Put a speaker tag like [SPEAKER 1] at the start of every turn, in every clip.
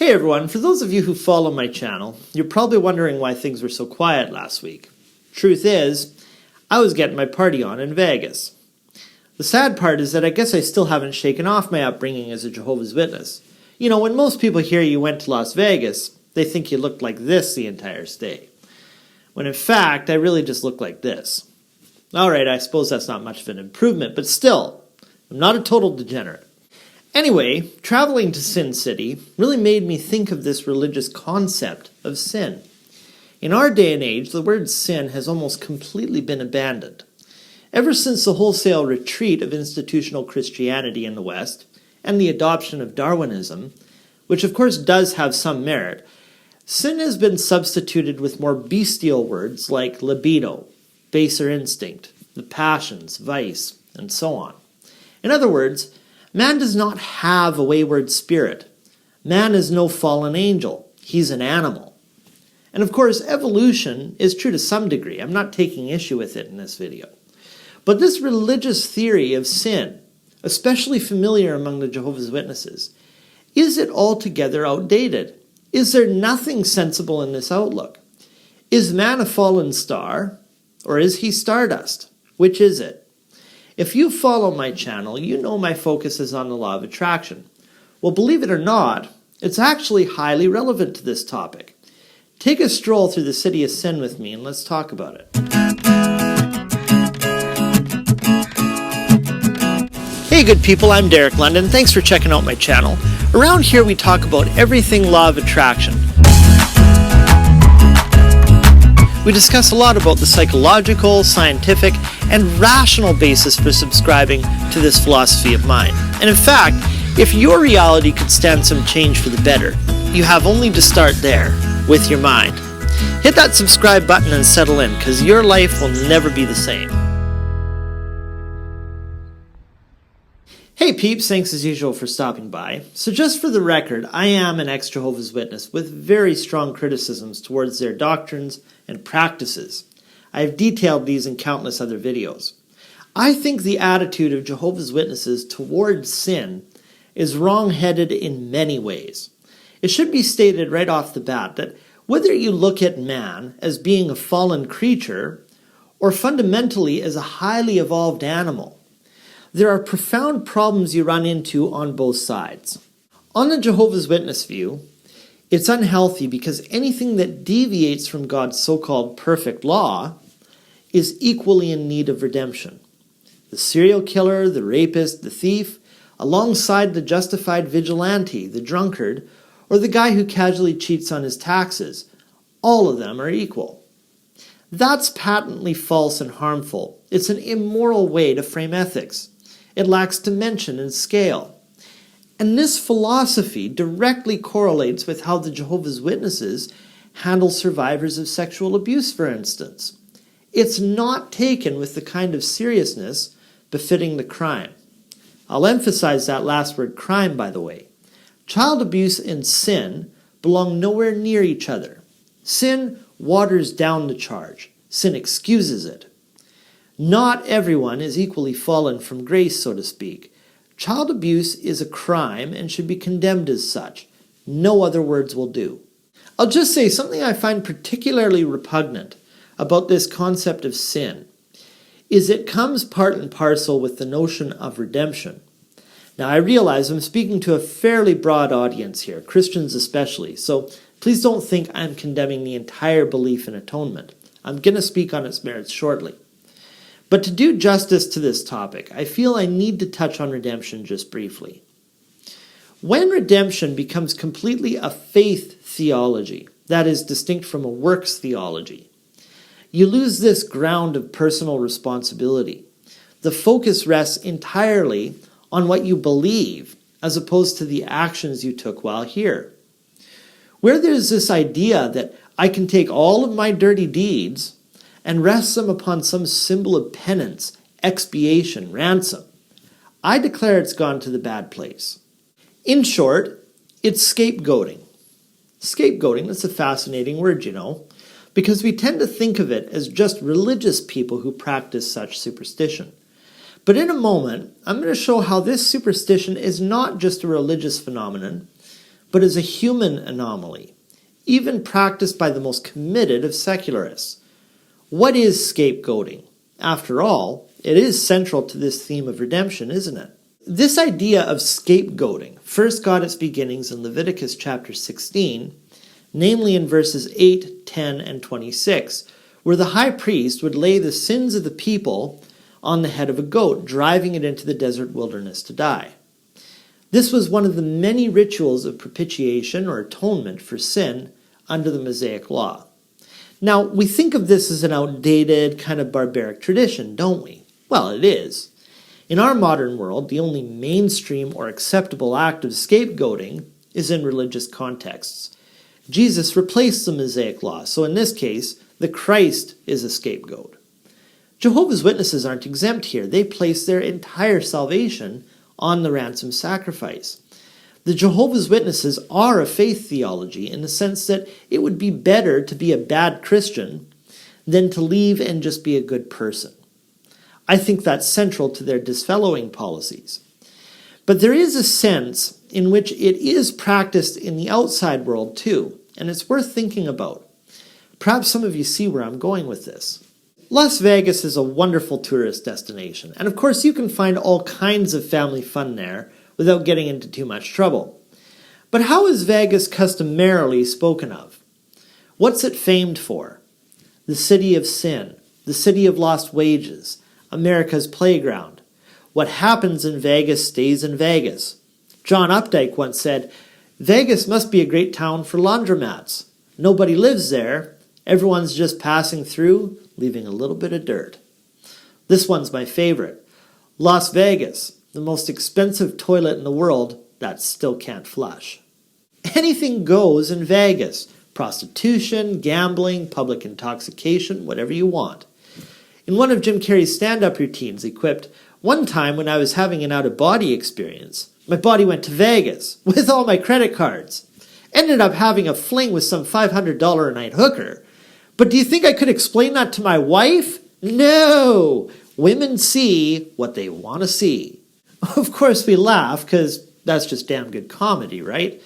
[SPEAKER 1] Hey everyone, for those of you who follow my channel, you're probably wondering why things were so quiet last week. Truth is, I was getting my party on in Vegas. The sad part is that I guess I still haven't shaken off my upbringing as a Jehovah's Witness. You know, when most people hear you went to Las Vegas, they think you looked like this the entire stay. When in fact, I really just look like this. Alright, I suppose that's not much of an improvement, but still, I'm not a total degenerate. Anyway, traveling to Sin City really made me think of this religious concept of sin. In our day and age, the word sin has almost completely been abandoned. Ever since the wholesale retreat of institutional Christianity in the West and the adoption of Darwinism, which of course does have some merit, sin has been substituted with more bestial words like libido, baser instinct, the passions, vice, and so on. In other words, man does not have a wayward spirit. Man is no fallen angel. He's an animal. And of course, evolution is true to some degree. I'm not taking issue with it in this video. But this religious theory of sin, especially familiar among the Jehovah's Witnesses, is it altogether outdated? Is there nothing sensible in this outlook? Is man a fallen star, or is he stardust? Which is it? If you follow my channel, you know my focus is on the law of attraction. Well, believe it or not, it's actually highly relevant to this topic. Take a stroll through the city of sin with me and let's talk about it. Hey good people, I'm Derek London. Thanks for checking out my channel. Around here we talk about everything law of attraction. We discuss a lot about the psychological, scientific, and rational basis for subscribing to this philosophy of mine. And in fact, if your reality could stand some change for the better, you have only to start there, with your mind. Hit that subscribe button and settle in, because your life will never be the same. Hey peeps, thanks as usual for stopping by. So just for the record, I am an ex-Jehovah's Witness with very strong criticisms towards their doctrines and practices. I have detailed these in countless other videos. I think the attitude of Jehovah's Witnesses towards sin is wrong-headed in many ways. It should be stated right off the bat that whether you look at man as being a fallen creature or fundamentally as a highly evolved animal, there are profound problems you run into on both sides. On the Jehovah's Witness view, it's unhealthy because anything that deviates from God's so-called perfect law is equally in need of redemption. The serial killer, the rapist, the thief, alongside the justified vigilante, the drunkard, or the guy who casually cheats on his taxes, all of them are equal. That's patently false and harmful. It's an immoral way to frame ethics. It lacks dimension and scale. And this philosophy directly correlates with how the Jehovah's Witnesses handle survivors of sexual abuse, for instance. It's not taken with the kind of seriousness befitting the crime. I'll emphasize that last word, crime, by the way. Child abuse and sin belong nowhere near each other. Sin waters down the charge. Sin excuses it. Not everyone is equally fallen from grace, so to speak. Child abuse is a crime and should be condemned as such. No other words will do. I'll just say something I find particularly repugnant about this concept of sin is it comes part and parcel with the notion of redemption. Now I realize I'm speaking to a fairly broad audience here, Christians especially, so please don't think I'm condemning the entire belief in atonement. I'm going to speak on its merits shortly. But to do justice to this topic, I feel I need to touch on redemption just briefly. When redemption becomes completely a faith theology, that is distinct from a works theology, you lose this ground of personal responsibility. The focus rests entirely on what you believe as opposed to the actions you took while here. Where there's this idea that I can take all of my dirty deeds and rest them upon some symbol of penance, expiation, ransom, I declare it's gone to the bad place. In short, it's scapegoating. Scapegoating, that's a fascinating word, you know, because we tend to think of it as just religious people who practice such superstition. But in a moment, I'm going to show how this superstition is not just a religious phenomenon, but as a human anomaly, even practiced by the most committed of secularists. What is scapegoating? After all, it is central to this theme of redemption, isn't it? This idea of scapegoating first got its beginnings in Leviticus chapter 16, namely in verses 8, 10, and 26, where the high priest would lay the sins of the people on the head of a goat, driving it into the desert wilderness to die. This was one of the many rituals of propitiation or atonement for sin under the Mosaic law. Now, we think of this as an outdated, kind of barbaric tradition, don't we? Well, it is. In our modern world, the only mainstream or acceptable act of scapegoating is in religious contexts. Jesus replaced the Mosaic law, so in this case, the Christ is a scapegoat. Jehovah's Witnesses aren't exempt here. They place their entire salvation on the ransom sacrifice. The Jehovah's Witnesses are a faith theology in the sense that it would be better to be a bad Christian than to leave and just be a good person. I think that's central to their disfellowing policies. But there is a sense in which it is practiced in the outside world too, and it's worth thinking about. Perhaps some of you see where I'm going with this. Las Vegas is a wonderful tourist destination, and of course you can find all kinds of family fun there without getting into too much trouble. But how is Vegas customarily spoken of? What's it famed for? The city of sin, the city of lost wages, America's playground. What happens in Vegas stays in Vegas. John Updike once said, "Vegas must be a great town for laundromats. Nobody lives there. Everyone's just passing through, leaving a little bit of dirt." This one's my favorite. Las Vegas, the most expensive toilet in the world that still can't flush. Anything goes in Vegas. Prostitution, gambling, public intoxication, whatever you want. In one of Jim Carrey's stand-up routines, he quipped, "One time when I was having an out-of-body experience, my body went to Vegas with all my credit cards. Ended up having a fling with some $500 a night hooker. But do you think I could explain that to my wife? No! Women see what they want to see." Of course we laugh, because that's just damn good comedy, right?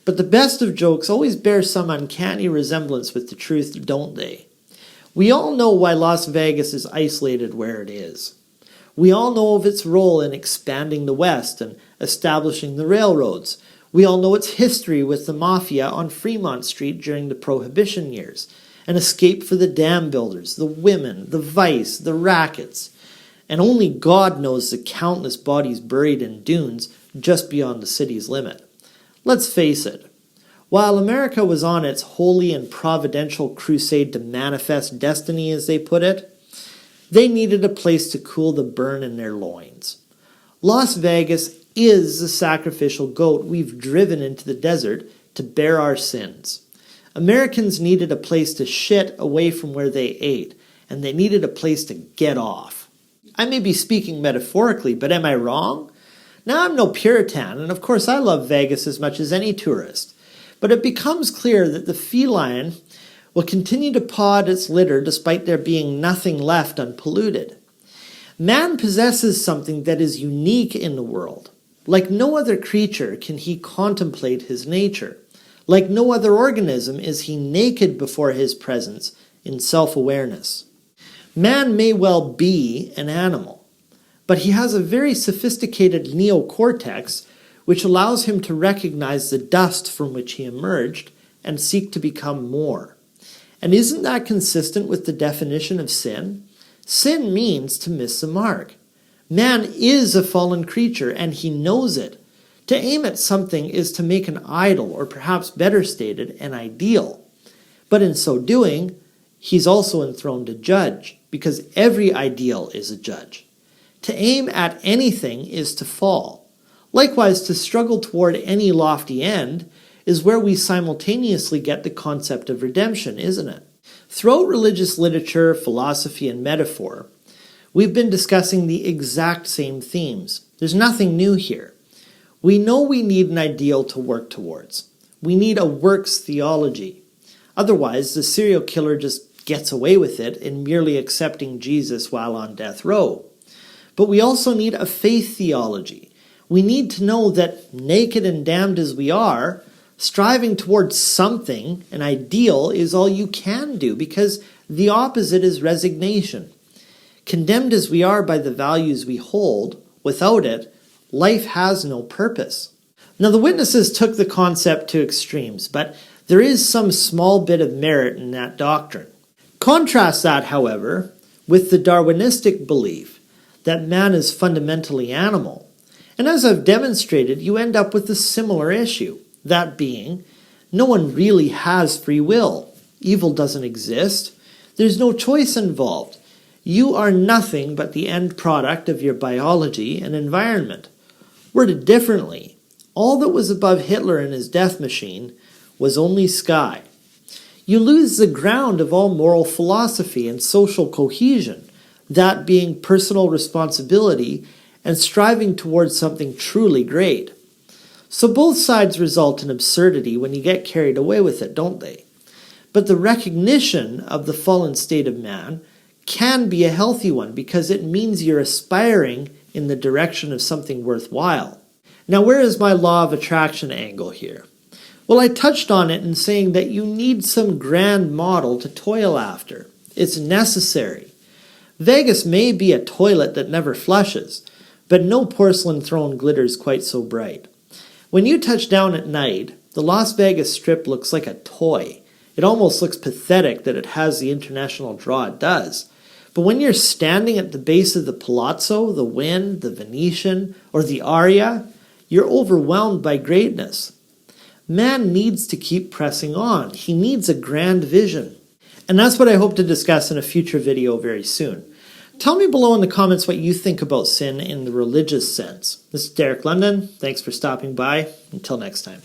[SPEAKER 1] But the best of jokes always bear some uncanny resemblance with the truth, don't they? We all know why Las Vegas is isolated where it is. We all know of its role in expanding the West and establishing the railroads. We all know its history with the mafia on Fremont Street during the Prohibition years, an escape for the dam builders, the women, the vice, the rackets. And only God knows the countless bodies buried in dunes just beyond the city's limit. Let's face it, while America was on its holy and providential crusade to manifest destiny, as they put it, they needed a place to cool the burn in their loins. Las Vegas is the sacrificial goat we've driven into the desert to bear our sins. Americans needed a place to shit away from where they ate, and they needed a place to get off. I may be speaking metaphorically, but am I wrong? Now, I'm no Puritan, and of course I love Vegas as much as any tourist. But it becomes clear that the feline will continue to paw at its litter despite there being nothing left unpolluted. Man possesses something that is unique in the world. Like no other creature can he contemplate his nature. Like no other organism is he naked before his presence in self-awareness. Man may well be an animal, but he has a very sophisticated neocortex which allows him to recognize the dust from which he emerged and seek to become more. And isn't that consistent with the definition of sin? Sin means to miss the mark. Man is a fallen creature, and he knows it. To aim at something is to make an idol, or perhaps better stated, an ideal. But in so doing, he's also enthroned a judge, because every ideal is a judge. To aim at anything is to fall. Likewise, to struggle toward any lofty end is where we simultaneously get the concept of redemption, isn't it? Throughout religious literature, philosophy, and metaphor, we've been discussing the exact same themes. There's nothing new here. We know we need an ideal to work towards. We need a works theology. Otherwise, the serial killer just gets away with it in merely accepting Jesus while on death row. But we also need a faith theology. We need to know that, naked and damned as we are, Striving towards something, an ideal, is all you can do because the opposite is resignation. Condemned as we are by the values we hold, without it, life has no purpose. Now, the witnesses took the concept to extremes, but there is some small bit of merit in that doctrine. Contrast that, however, with the Darwinistic belief that man is fundamentally animal. And as I've demonstrated, you end up with a similar issue. That being, no one really has free will. Evil doesn't exist. There's no choice involved. You are nothing but the end product of your biology and environment. Worded differently, all that was above Hitler and his death machine was only sky. You lose the ground of all moral philosophy and social cohesion, that being personal responsibility and striving towards something truly great. So both sides result in absurdity when you get carried away with it, don't they? But the recognition of the fallen state of man can be a healthy one because it means you're aspiring in the direction of something worthwhile. Now, where is my law of attraction angle here? Well, I touched on it in saying that you need some grand model to toil after. It's necessary. Vegas may be a toilet that never flushes, but no porcelain throne glitters quite so bright. When you touch down at night, the Las Vegas Strip looks like a toy. It almost looks pathetic that it has the international draw it does. But when you're standing at the base of the Palazzo, the Wynn, the Venetian, or the Aria, you're overwhelmed by greatness. Man needs to keep pressing on. He needs a grand vision. And that's what I hope to discuss in a future video very soon. Tell me below in the comments what you think about sin in the religious sense. This is Derek London. Thanks for stopping by. Until next time.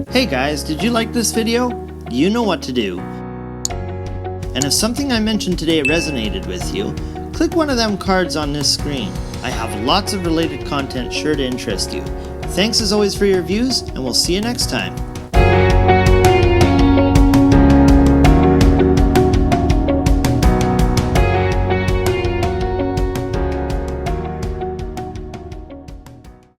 [SPEAKER 1] Hey guys, did you like this video? You know what to do. And if something I mentioned today resonated with you, click one of them cards on this screen. I have lots of related content sure to interest you. Thanks as always for your views, and we'll see you next time.